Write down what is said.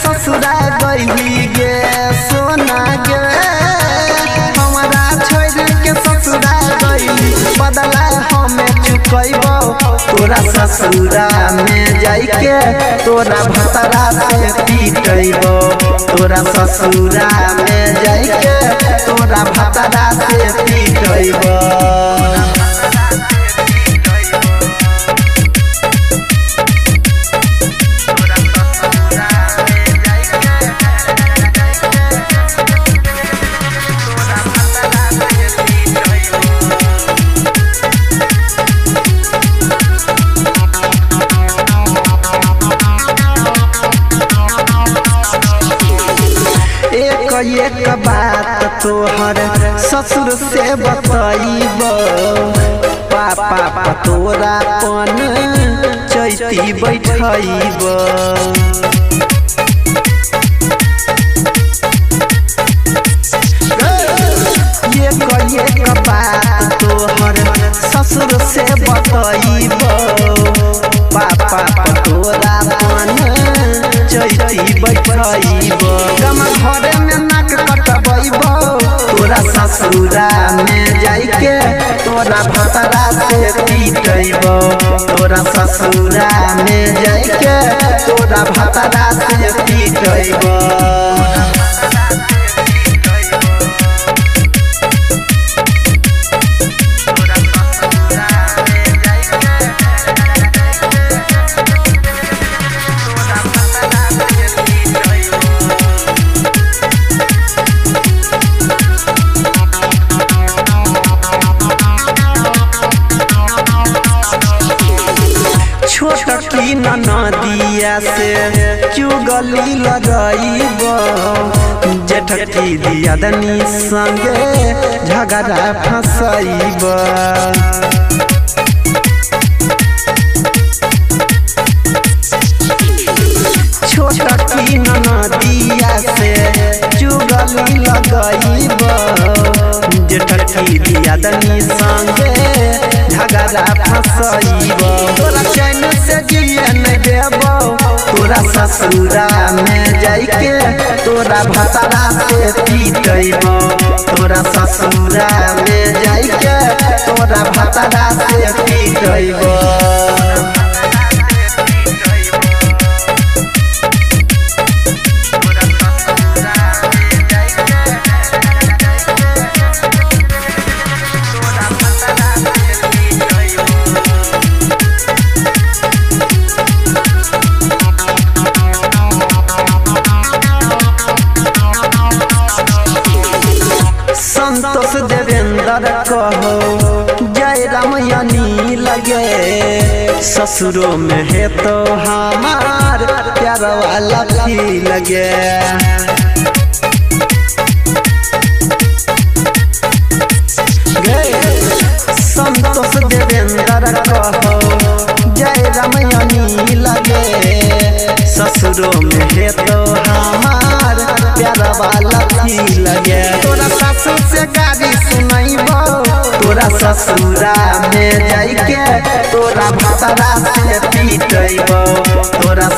ससुरा गईली गे सोना गे हमारा छोड़ के ससुरा गईली बदला हमें चुकैबो तोरा ससुरा में जाइके तोरा भतरा से पीटैबो तोरा ससुरा में जाइके तोरा भतरा से पीटैबो एक बात तोहर ससुर से बताइबो पापा तोरा पन चैती बैठैबो एक बात तोहर ससुर से बताइबो पापा तोरा पन चैती बैठैबो घर में नाक कटबैबो तोरा ससुरा में जाइके तोरा भतरा से पीटैबो तोरा ससुरा में जाइके तोरा भतरा से पीटैबो छोटकी ननदिया से चुगली लगाइबो जेठकी दियादनी संगे झगड़ा फंसाइबो छोटकी ननदिया से चुगली लगाइबो जेठकी दियादनी संगे झगड़ा फंसाइबो तोरा चैन से जिए नहीं देबो तोरा ससुरा में जाइके तोरा भतरा से पीटैबो तोरा ससुरा में जाइके तोरा भतरा से पीटैबो संतोष देवेंद्र कहो जय राम यानी लगे ससुरों में है तो हमार प्यार वाला भी लगे संतोष देवेंद्र कहो जय राम यानी लगे ससुरों में है तो हमार प्यार वाला भी लगे तोरा ससुर से गाली सुनाइबो तोरा ससुरा में जाइके तोरा भतरा से पीटैबो तोरा